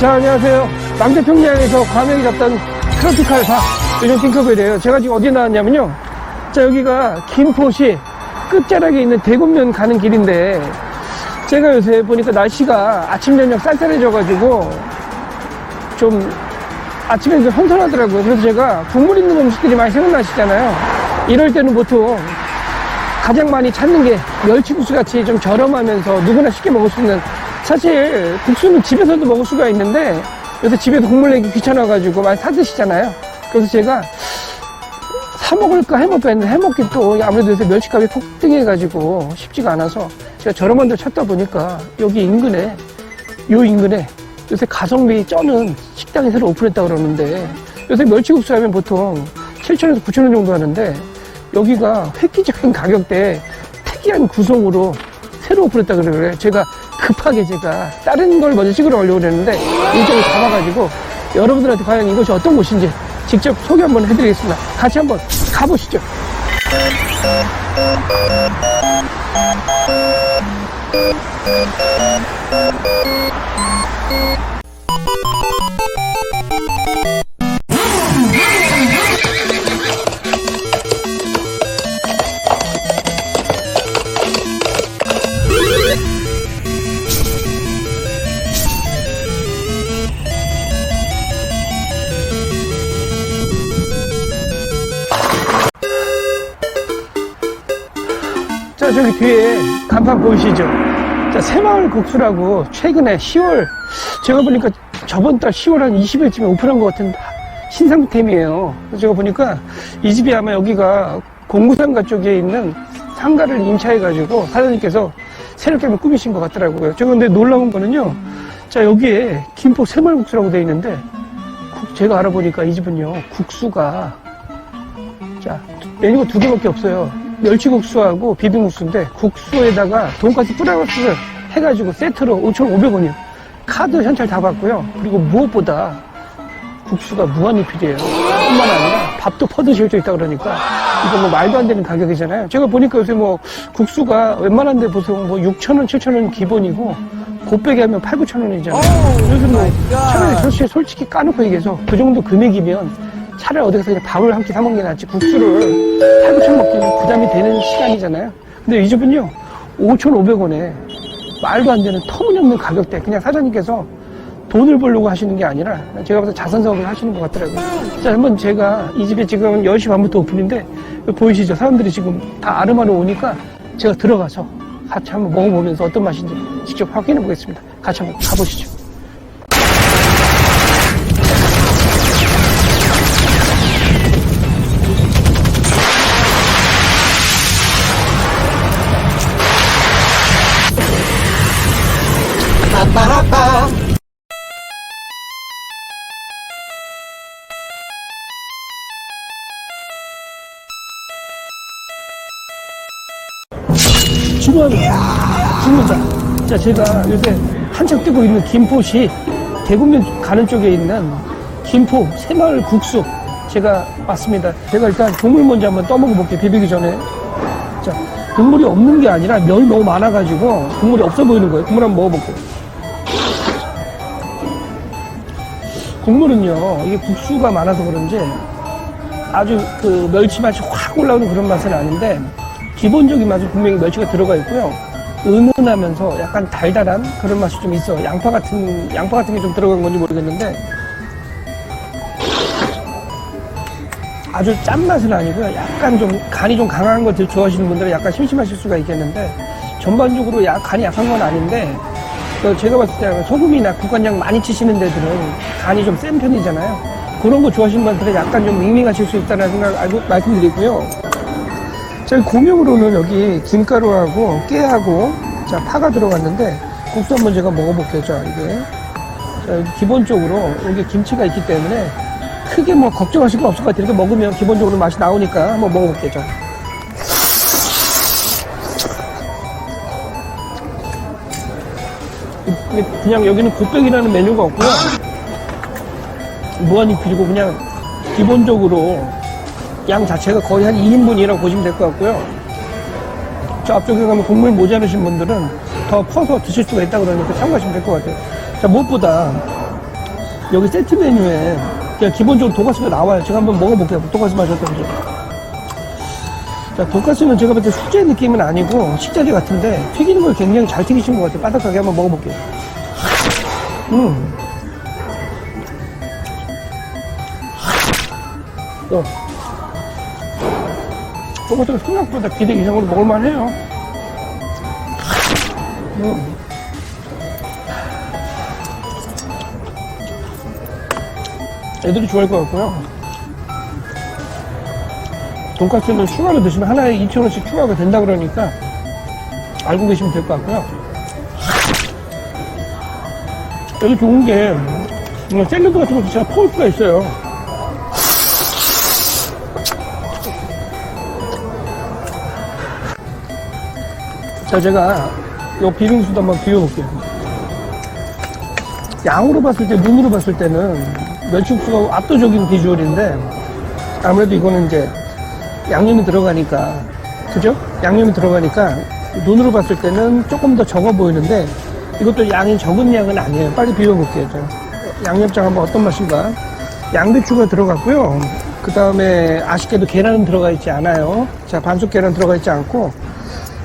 자, 안녕하세요. 남태평양에서 과메기 잡던 트로피칼 4 요즘 팅커벨이에요. 제가 지금 어디에 나왔냐면요. 자, 여기가 김포시 끝자락에 있는 대곡면 가는 길인데, 제가 요새 보니까 날씨가 아침 저녁 쌀쌀해져가지고 좀 아침에 좀 선선하더라고요. 그래서 제가 국물 있는 음식들이 많이 생각나시잖아요. 이럴 때는 보통 가장 많이 찾는 게 멸치국수 같이 좀 저렴하면서 누구나 쉽게 먹을 수 있는, 사실 국수는 집에서도 먹을 수가 있는데 요새 집에서 국물 내기 귀찮아가지고 많이 사 드시잖아요. 그래서 제가 사 먹을까 해먹을까 했는데 해먹기 또 아무래도 요새 멸치값이 폭등해가지고 쉽지가 않아서 제가 저렴한 데 찾다 보니까 여기 인근에, 요 인근에 요새 가성비 쩌는 식당이 새로 오픈했다고 그러는데, 요새 멸치국수 하면 보통 7,000원에서 9,000원 정도 하는데 여기가 획기적인 가격대에 특이한 구성으로 새로 오픈했다고 그래요. 제가 급하게 다른 걸 먼저 찍으러 가려고 그랬는데 일정을 잡아가지고 여러분들한테 과연 이것이 어떤 곳인지 직접 소개 한번 해드리겠습니다. 같이 한번 가보시죠. 자, 저기 뒤에 간판 보이시죠? 자, 새마을 국수라고 최근에 10월, 제가 보니까 저번 달 10월 한 20일쯤에 오픈한 것 같은 신상템이에요. 제가 보니까 이 집이 아마 여기가 공구상가 쪽에 있는 상가를 임차해가지고 사장님께서 새롭게 한번 꾸미신 것 같더라고요. 제가 근데 놀라운 거는요. 자, 여기에 김포 새마을 국수라고 되어 있는데, 제가 알아보니까 이 집은요, 국수가, 자, 메뉴가 2개밖에 없어요. 멸치국수하고 비빔국수인데, 국수에다가 돈가스 플러스 해가지고 세트로 5,500원이요. 카드 현찰 다 받고요. 그리고 무엇보다 국수가 무한리필이에요. 뿐만 아니라 밥도 퍼드실 수 있다 그러니까 이거 뭐 말도 안 되는 가격이잖아요. 제가 보니까 요새 뭐 국수가 웬만한 데 보통 뭐 6,000원, 7,000원 기본이고 곱빼기 하면 8,000~9,000원이잖아요. 요즘 뭐 차라리 솔직히 까놓고 얘기해서 그 정도 금액이면 차라리 어디 가서 그냥 밥을 한 끼 사 먹는 게 낫지, 국수를 8,000~9,000원 먹기는 부담이 되는 시간이잖아요. 근데 이 집은요 5,500원에 말도 안 되는 터무니없는 가격대, 그냥 사장님께서 돈을 벌려고 하시는 게 아니라 제가 봐서 자선사업을 하시는 것 같더라고요. 자, 한번 제가 이 집에 지금 10시 반부터 오픈인데 보이시죠? 사람들이 지금 다 아름아름 오니까 제가 들어가서 같이 한번 먹어보면서 어떤 맛인지 직접 확인해 보겠습니다. 같이 한번 가보시죠. 주문자. 자, 제가 요새 한창 뜨고 있는 김포시 대곡면 가는 쪽에 있는 김포 새마을 국수, 제가 왔습니다. 제가 일단 국물 먼저 한번 떠먹어 볼게요. 비비기 전에. 자, 국물이 없는 게 아니라 면이 너무 많아가지고 국물이 없어 보이는 거예요. 국물 한번 먹어볼게요. 국물은요, 이게 국수가 많아서 그런지 아주 그 멸치 맛이 확 올라오는 그런 맛은 아닌데, 기본적인 맛은 분명히 멸치가 들어가 있고요. 은은하면서 약간 달달한 그런 맛이 좀 있어. 양파 같은 게 좀 들어간 건지 모르겠는데, 아주 짠맛은 아니고요. 약간 좀 간이 좀 강한 거 좋아하시는 분들은 약간 심심하실 수가 있겠는데, 전반적으로 간이 약한 건 아닌데, 제가 봤을 때 소금이나 국간장 많이 치시는 데들은 간이 좀 센 편이잖아요. 그런 거 좋아하시는 분들은 약간 좀 밍밍하실 수 있다는 생각 알고 말씀드리고요. 저희 고명으로는 여기 김가루하고 깨하고 자, 파가 들어갔는데, 국수 한번 제가 먹어볼게요. 자, 이게 자, 기본적으로 여기 김치가 있기 때문에 크게 뭐 걱정하실 거 없을 것 같아요. 이렇게 먹으면 기본적으로 맛이 나오니까 한번 먹어볼게요. 자. 그냥 여기는 곱빼기라는 메뉴가 없고요. 무한리필이고 그냥 기본적으로 양 자체가 거의 한 2인분이라고 보시면 될 것 같고요. 저 앞쪽에 가면 국물 모자르신 분들은 더 퍼서 드실 수가 있다 그러니까 참고하시면 될 것 같아요. 자, 무엇보다 여기 세트 메뉴에 그냥 기본적으로 돈가스가 나와요. 제가 한번 먹어볼게요. 돈가스 마셨던지. 자, 돈가스는 제가 볼 때 수제 느낌은 아니고 식자재 같은데 튀기는 걸 굉장히 잘 튀기신 것 같아요. 바삭하게 한번 먹어볼게요. 돈가스가 생각보다 기대 이상으로 먹을만해요. 애들이 좋아할 것 같고요. 돈가스는 추가로 드시면 하나에 2,000원씩 추가가 된다 그러니까 알고 계시면 될 것 같고요. 여기 좋은 게 샐러드 같은 것도 제가 퍼올 수가 있어요. 자, 제가 이 비빔국수도 한번 비벼볼게요. 양으로 봤을 때, 눈으로 봤을 때는 멸치국수가 압도적인 비주얼인데 아무래도 이거는 이제 양념이 들어가니까, 그죠? 양념이 들어가니까 눈으로 봤을 때는 조금 더 적어 보이는데 이것도 양이 적은 양은 아니에요. 빨리 비벼볼게요. 자, 양념장 한번 어떤 맛인가. 양배추가 들어갔고요. 그 다음에 아쉽게도 계란은 들어가 있지 않아요. 자, 반숙 계란 들어가 있지 않고,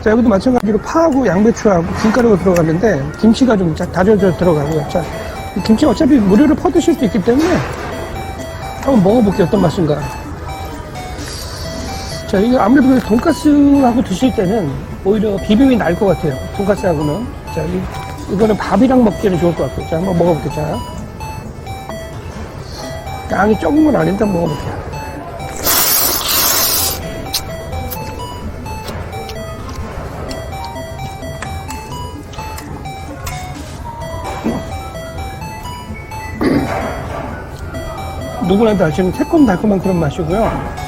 자, 여기도 마찬가지로 파하고 양배추하고 김가루가 들어갔는데 김치가 좀 다져져 들어가고요. 자, 이 김치 어차피 무료로 퍼 드실 수 있기 때문에 한번 먹어볼게요. 어떤 맛인가. 자, 이거 아무래도 돈가스하고 드실 때는 오히려 비빔이 나을 것 같아요. 돈가스하고는. 자, 이거는 밥이랑 먹기는 좋을 것 같아요. 자, 한번 먹어볼게요. 자, 양이 적은 건 아닌데 한번 먹어볼게요. 누구나 다 아시는 새콤달콤한 그런 맛이고요.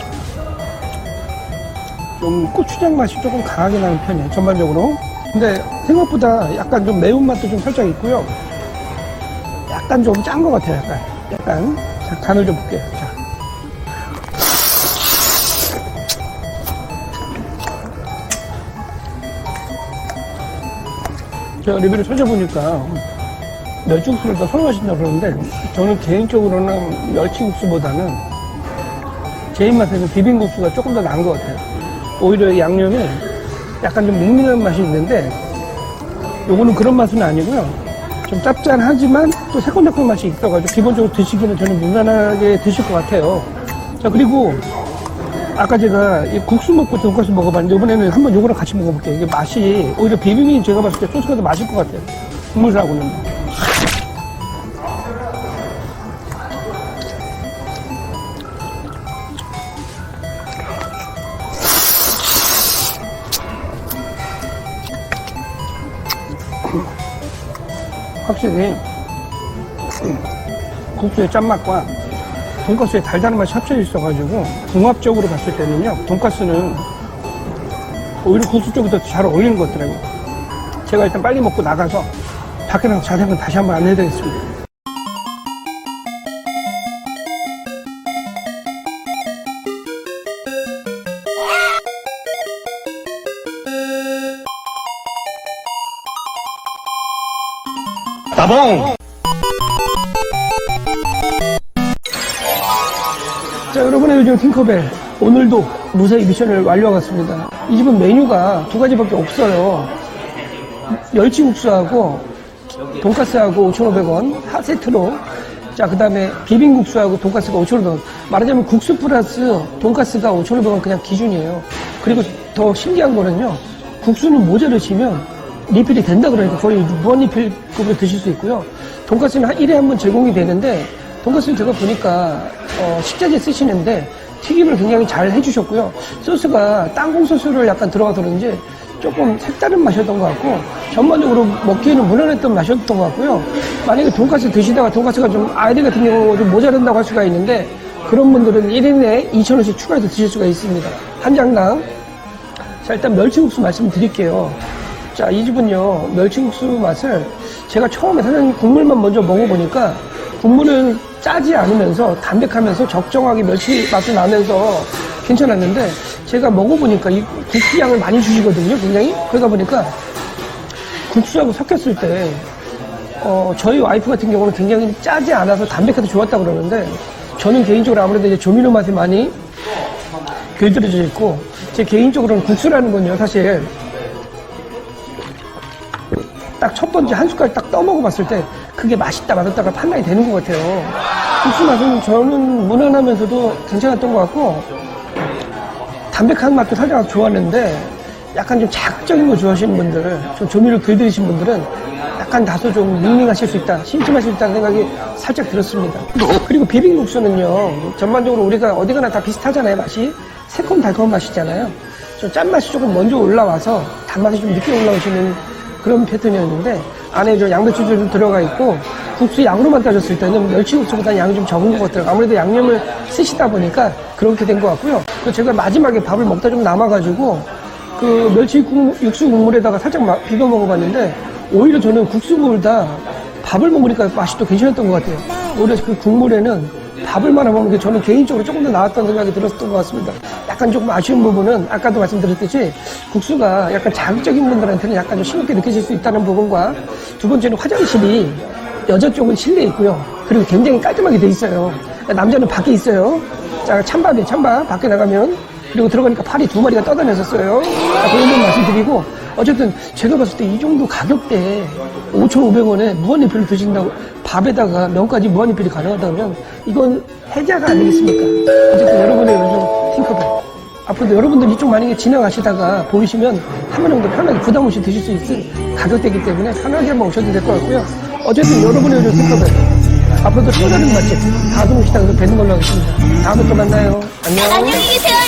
좀 고추장 맛이 조금 강하게 나는 편이에요, 전반적으로. 근데 생각보다 약간 좀 매운맛도 좀 살짝 있고요. 약간 좀 짠 것 같아요, 약간. 자, 간을 좀 볼게요. 자. 제가 리뷰를 찾아보니까 멸치국수를 더 선호하신다고 그러는데 저는 개인적으로는 멸치국수보다는 제 입맛에는 비빔국수가 조금 더 나은 것 같아요. 오히려 양념이 약간 좀 밍밍한 맛이 있는데 요거는 그런 맛은 아니고요. 좀 짭짤하지만 또 새콤달콤한 맛이 있어가지고 기본적으로 드시기는 저는 무난하게 드실 것 같아요. 자, 그리고 아까 제가 이 국수 먹고 돈가스 먹어봤는데 이번에는 한번 요거랑 같이 먹어볼게요. 이게 맛이 오히려 비빔이 제가 봤을 때 소스가 더 맛있을 것 같아요. 국물하고는. 확실히 국수의 짠맛과 돈가스의 달달한 맛이 합쳐져 있어가지고 궁합적으로 봤을 때는요, 돈가스는 오히려 국수 쪽이 더 잘 어울리는 것 같더라고요. 제가 일단 빨리 먹고 나가서 밖에 나가서 자세한 건 다시 한번 안내해드리겠습니다. 따봉! 자, 여러분의 요즘 팅커벨, 오늘도 무사히 미션을 완료하겠습니다. 이 집은 메뉴가 두 가지밖에 없어요. 멸치국수하고 돈가스하고 5,500원 핫세트로, 자, 그 다음에 비빔국수하고 돈가스가 5,500원. 말하자면 국수 플러스 돈가스가 5,500원 그냥 기준이에요. 그리고 더 신기한 거는요, 국수는 모자르시면 리필이 된다 그러니까 거의 무한리필급을 드실 수 있고요. 돈가스는 1회 한 번 제공이 되는데, 돈가스는 제가 보니까 식자재 쓰시는데 튀김을 굉장히 잘 해주셨고요. 소스가 땅콩 소스를 약간 들어가서 그런지 조금 색다른 맛이었던 것 같고, 전반적으로 먹기에는 무난했던 맛이었던 것 같고요. 만약에 돈가스 드시다가 돈가스가 좀 아이들 같은 경우 좀 모자란다고 할 수가 있는데, 그런 분들은 1인에 2,000원씩 추가해서 드실 수가 있습니다. 한 장당. 자, 일단 멸치국수 말씀드릴게요. 자, 이 집은요, 멸치국수 맛을 제가 처음에 사장님 국물만 먼저 먹어보니까 국물은 짜지 않으면서 담백하면서 적정하게 멸치 맛이 나면서 괜찮았는데, 제가 먹어보니까 이 국수 양을 많이 주시거든요, 굉장히. 그러다 보니까 국수하고 섞였을 때 저희 와이프 같은 경우는 굉장히 짜지 않아서 담백해도 좋았다고 그러는데, 저는 개인적으로 아무래도 이제 조미료 맛이 많이 길들여져 있고, 제 개인적으로는 국수라는 건요, 사실, 딱 첫 번째 한 숟갈 딱 떠먹어 봤을 때, 그게 맛있다, 맛없다가 판단이 되는 것 같아요. 국수 맛은 저는 무난하면서도 괜찮았던 것 같고, 담백한 맛도 살짝 좋았는데, 약간 좀 자극적인 거 좋아하시는 분들, 좀 조미료 길들이신 분들은 약간 다소 좀 밍밍하실 수 있다, 심심하실 수 있다는 생각이 살짝 들었습니다. 그리고 비빔국수는요, 전반적으로 우리가 어디 가나 다 비슷하잖아요, 맛이. 새콤달콤한 맛이잖아요. 좀 짠맛이 조금 먼저 올라와서 단맛이 좀 늦게 올라오시는 그런 패턴이었는데, 안에 저 양배추도 좀 들어가 있고, 국수 양으로만 따졌을 때는 멸치국수보다 양이 좀 적은 것 같아요. 아무래도 양념을 쓰시다 보니까 그렇게 된 것 같고요. 그리고 제가 마지막에 밥을 먹다 좀 남아가지고, 그 멸치 육수 국물에다가 살짝 비벼 먹어봤는데, 오히려 저는 국수보다 밥을 먹으니까 맛이 또 괜찮았던 것 같아요. 오히려 그 국물에는 밥을 말아 먹는 게 저는 개인적으로 조금 더 나았다는 생각이 들었던 것 같습니다. 약간 조금 아쉬운 부분은 아까도 말씀드렸듯이 국수가 약간 자극적인 분들한테는 약간 좀 싱겁게 느껴질 수 있다는 부분과, 두 번째는 화장실이 여자 쪽은 실내에 있고요. 그리고 굉장히 깔끔하게 돼 있어요. 남자는 밖에 있어요. 자, 찬밥이에요, 찬밥. 밖에 나가면. 그리고 들어가니까 파리 2마리가 떠다녔었어요. 그런 점 말씀드리고, 어쨌든 제가 봤을 때 이 정도 가격대에 5,500원에 무한리필을 드신다고, 밥에다가 면까지 무한리필이 가능하다면 이건 해자가 아니겠습니까? 어쨌든 여러분의 요즘 팅커벨, 앞으로도 여러분들 이쪽 만약에 지나가시다가 보이시면 한 번 정도 편하게 부담 없이 드실 수 있을 가격대이기 때문에 편하게 한번 오셔도 될 것 같고요. 어쨌든 여러분의 요즘 팅커벨, 앞으로도 또 다른 맛집 다듬읍시다. 그래서 뵙는 걸로 하겠습니다. 다음에 또 만나요. 안녕. 안녕히 계세요.